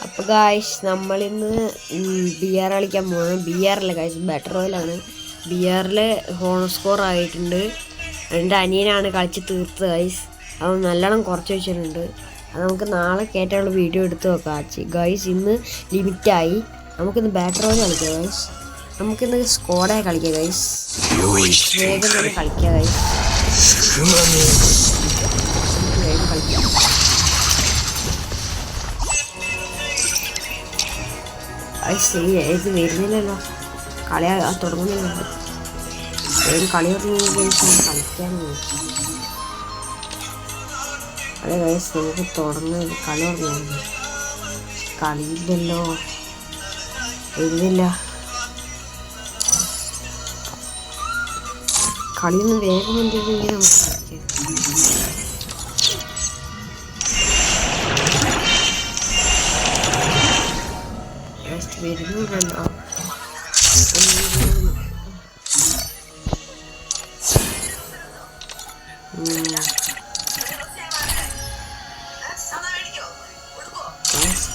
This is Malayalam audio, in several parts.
അപ്പോൾ ഗായ്സ് നമ്മളിന്ന് BR കളിക്കാൻ പോകുന്നത്. BR അല്ല ഗായ്സ്, ബാറ്റർ റോയലാണ്. BR ഹോണർ സ്കോർ ആയിട്ടുണ്ട്. എൻ്റെ അനിയനാണ് കളിച്ച് തീർത്തത് ഗായ്സ്. അത് നല്ലോണം കുറച്ച് വെച്ചിട്ടുണ്ട്. അത് നമുക്ക് നാളെ കയറ്റാനുള്ള വീഡിയോ എടുത്ത് വെക്കാം ഗായ്സ്. ഇന്ന് ലിമിറ്റായി. നമുക്കിന്ന് ബാറ്റർ റോയൽ കളിക്കാം ഗായ്സ്. നമുക്കിന്ന് സ്ക്വാഡായി കളിക്കാം ഗായ്സ്. വേഗം തന്നെ കളിക്കാം ഗായ്സ്. വേഗം കളിക്കാം. ഇത് വരുന്നില്ലല്ലോ, കളി തുടങ്ങുന്നില്ലല്ലോ. വേഗം കളി തുടങ്ങി കളിക്കാൻ. അതെ ഗൈസ്, നമുക്ക് തുടങ്ങാൻ കളി തുടങ്ങുന്നു. കളിയില്ലല്ലോ, വരുന്നില്ല. കളിയൊന്നും വേഗം എന്തെങ്കിലും നമുക്ക് കളിക്കാം. വരുന്നുണ്ടോ?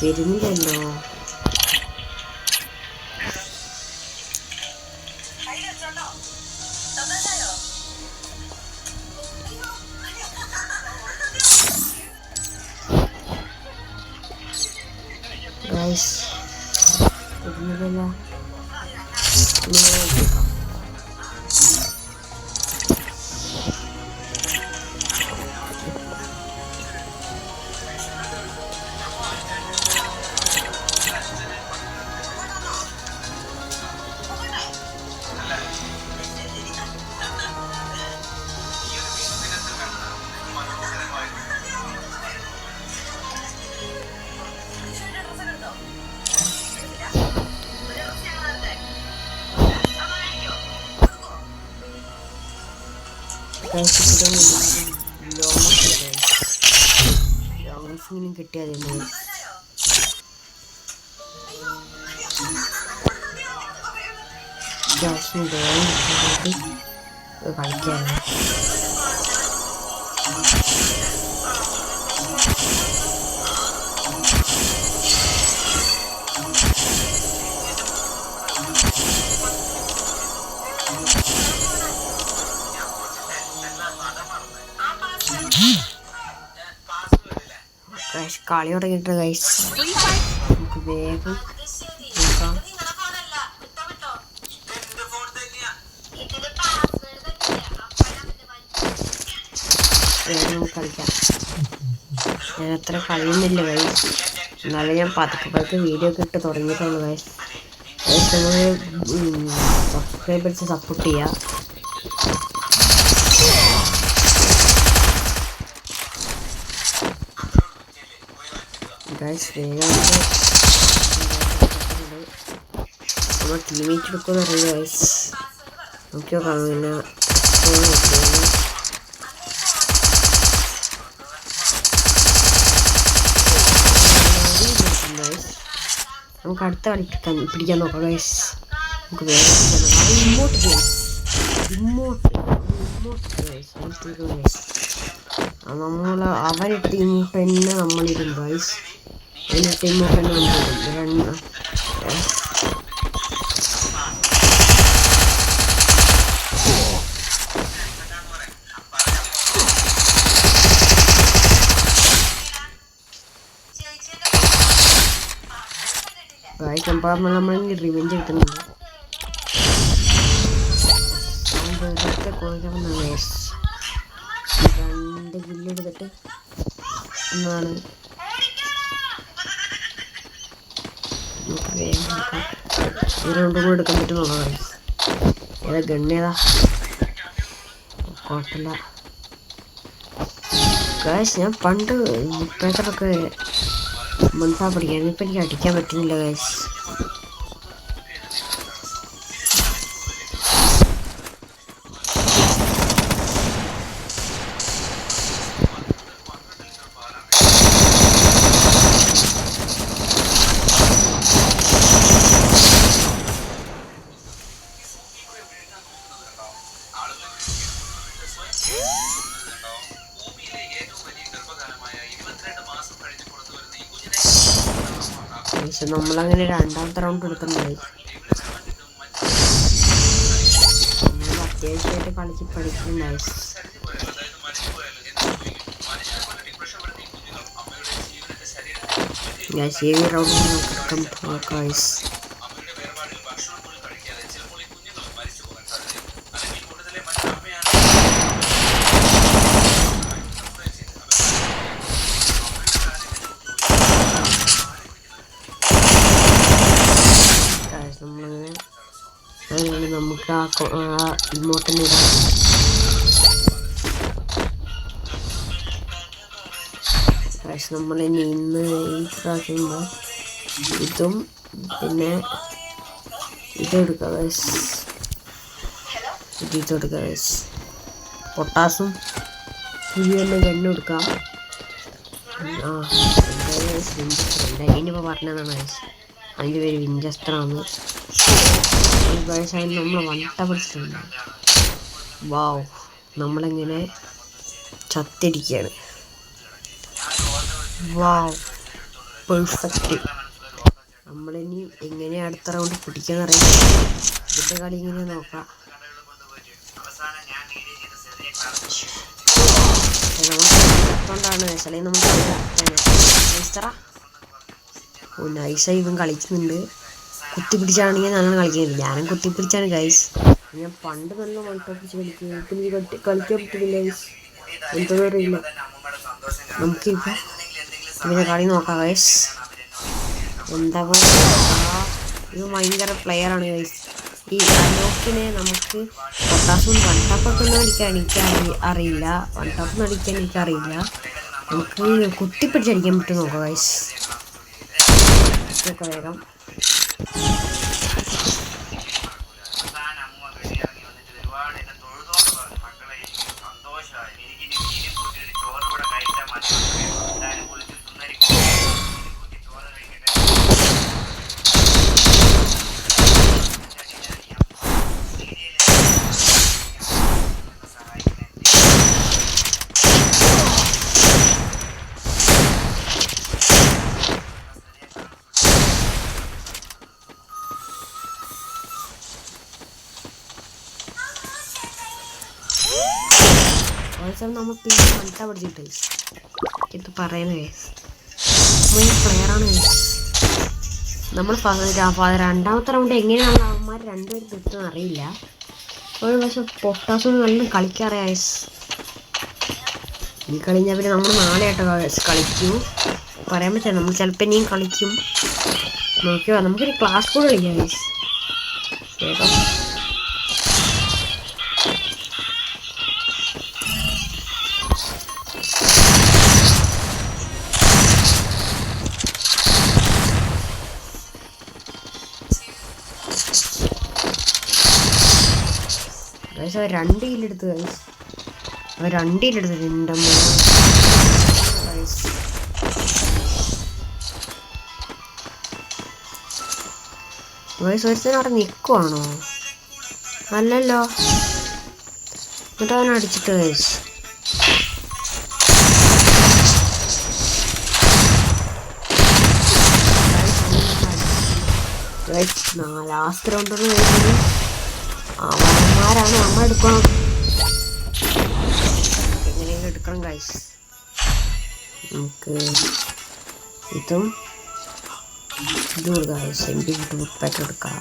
വരുന്നില്ലല്ലോ. വരുന്നില്ലല്ലോ. ലോങ്ങ് കിട്ടിയാൽ കളിക്കാൻ. കളി തുടങ്ങിയിട്ട് ഗൈസ്, നമുക്ക് വേഗം നോക്കാം. വേഗം കളിക്കാം. ഞാൻ അത്ര കളിയുന്നില്ല ഗൈസ്, എന്നാലും ഞാൻ പതുക്കെ വീഡിയോ ഒക്കെ ഇട്ട് തുടങ്ങിയിട്ടുള്ളൂ ഗൈസ്. നമ്മൾ സബ്സ്ക്രൈബേഴ്സ് സപ്പോർട്ട് ചെയ്യുക. ഗൈസ് വേഗം നമ്മൾ ടീമേറ്റ് എടുക്കുമെന്ന് അറിയാം ഗൈസ്. നമുക്ക് നോക്കാം. പിന്നെ നമുക്ക് അടുത്ത കളി പിടിക്കാൻ നോക്കാം ഗൈസ്. നമുക്ക് വേഗം നമ്മൾ അവരിട്ട് ഇങ്ങോട്ട് തന്നെ നമ്മളിടും ഗൈസ്. എന്നിട്ട് ഇങ്ങോട്ട് തന്നെ നമ്മളിടും. ഗൈസ് നമ്മൾ റിവെഞ്ച് കിട്ടുന്നുണ്ട്. രണ്ട് കില്ലെടുത്തിട്ട് എന്നാണ് റൗണ്ടും കൂടെ എടുക്കാൻ പറ്റും നോക്കാം. ഏതാ ഗണ്ണേതാ? കുഴപ്പമില്ല ഗൈസ്. ഞാൻ പണ്ട് പേപ്പറൊക്കെ മുൻപാ പഠിക്കാൻ, ഇപ്പം എനിക്ക് അടിക്കാൻ പറ്റുന്നില്ല ഗൈസ്. പക്ഷെ നമ്മളങ്ങനെ രണ്ടാമത്തെ റൗണ്ട് എടുക്കുന്നുണ്ടായി. നമ്മൾ അത്യാവശ്യമായിട്ട് കളിച്ച് പഠിക്കുന്നുണ്ടായി. ഈ റൗണ്ട് നമുക്ക് ഗൈസ്. നമുക്ക് ഇമോട്ടിന് ഇടാം. നമ്മൾ ഇന്ന് ഈ പ്രാവശ്യം ഇതും പിന്നെ ഇതെടുക്കുക, ഇതെടുക്കുക, പൊട്ടാസും പുതിയ തന്നെ ഗണ്ണെടുക്കാം. ഇനിയിപ്പോൾ പറഞ്ഞതാണ് അതിൻ്റെ പേര് വിഞ്ചസ്റ്ററാണ്. നമ്മൾ വട്ട പിടിച്ചിട്ടുണ്ട്. വാവ്, നമ്മളിങ്ങനെ ചത്തിരിക്കുകയാണ്. വാവ്, പെർഫെക്റ്റ്. നമ്മളിനി എങ്ങനെ അടുത്ത റൗണ്ട് പിടിക്കാന്ന് അറിയാം. ഇതിൻ്റെ കളി ഇങ്ങനെ നോക്കാം. ാണ് ചില നമ്മൾ നൈസായി ഇവൻ കളിക്കുന്നുണ്ട്. കുത്തിപ്പിടിച്ചാണെങ്കിൽ നല്ലോണം കളിക്കുന്നില്ല. ഞാനും കുത്തിപ്പിടിച്ചാണ് ഗൈസ്. ഞാൻ പണ്ട് നല്ല വൺടോപ്പിച്ച് കളിക്കും. ഇപ്പം എനിക്ക് കളിക്കാൻ പറ്റില്ല ഗൈസ്, എന്തോ അറിയില്ല. നമുക്കിപ്പോൾ ഇതിൻ്റെ കളി നോക്കാം ഗൈസ്. എന്താ ഇത് ഭയങ്കര പ്ലെയറാണ് ഗൈസ്. ഈ അനോക്കിനെ നമുക്ക് പൊട്ടാസും വൺ ടോപ്പൊക്കെ ഒന്നും അടിക്കാൻ എനിക്ക് അറിയില്ല. വൺ ടോപ്പൊന്നും അടിക്കാൻ എനിക്കറിയില്ല. നമുക്ക് കുത്തിപ്പിടിച്ചടിക്കാൻ പറ്റും നോക്കാം ഗൈസ്. ഇതൊക്കെ വേഗം നമ്മൾ പിന്നെ വണ്ട പഠിച്ചിട്ട് ഇത് പറയുന്നത് പ്ലെയറാണ്. നമ്മൾ രണ്ടാമത്തെ റൗണ്ട് എങ്ങനെയാണ് അവന്മാർ രണ്ടുപേരും കിട്ടുമെന്ന് അറിയില്ല. ഒരു പക്ഷെ പൊട്ടാസും നല്ല കളിക്കാറിയ ഈ കളിഞ്ഞാൽ പിന്നെ നമ്മൾ നാളെ ആയിട്ട് കളിക്കൂ. പറയാൻ പറ്റില്ല, നമ്മൾ ചിലപ്പോൾ ഇനിയും കളിക്കും. നോക്കിയോ, നമുക്കൊരു ക്ലാസ് കൂടെ കളിക്കാം ഗൈസ്. വേഗം ഗൈസ്, അവർ 2 കില്ലെടുത്ത് ഗൈസ്. അവർ 2 കില്ലെടുത്ത്. എൻ്റെ ഗൈസ് ഒരുത്തൻ അവിടെ നിൽക്കുവാണോ? അല്ലല്ലോ. എന്നിട്ട് അവൻ അടിച്ചിട്ട് ഗൈസ്. ലാസ്റ്റ് റൗണ്ടൊന്ന് കഴിഞ്ഞാൽ അവന്മാരാണ് നമ്മൾ എടുക്കണം. എങ്ങനെയെങ്കിലും എടുക്കണം ഗൈസ്. നമുക്ക് ഇതും ഗൈസ് MP ബുക്ക് എടുക്കാം.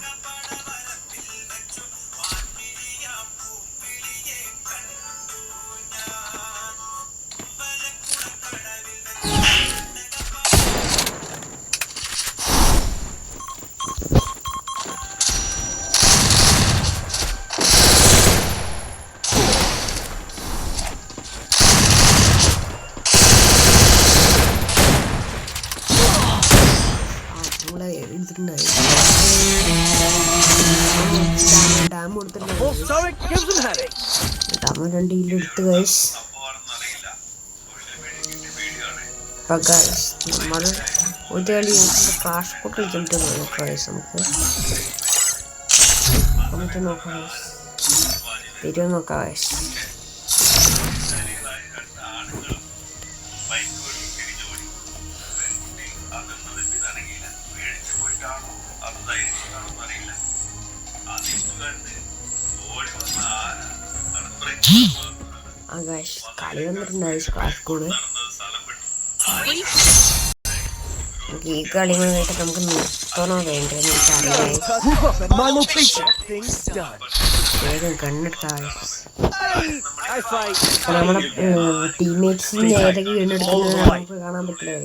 ഡാം കൊടുത്തിട്ടുണ്ടാവും. 2 കില്ലെടുത്ത് ഗൈസ്. നമ്മൾ ഒരു കളി ക്ലാഷ് ഒക്കെ കളിച്ചിട്ട് നോക്കാം ഗൈസ്. നമുക്ക് നോക്കാം ഗൈസ്. വീഡിയോ നോക്കാം ഗൈസ്. ആ ഗൈസ് കളി വന്നിട്ടുണ്ട് സ്കോഡ്. ഈ കളി വന്നിട്ട് നമുക്ക് നിർത്തണോ വേണ്ടതെന്ന് എനിക്കറിയാം. വേഗം കണ്ണെടുക്കാം. നമ്മുടെ ടീംമേറ്റ്സിന് ഏതൊക്കെ ഗണ്ണെടുക്കുന്നത് നമുക്ക് കാണാൻ പറ്റില്ല.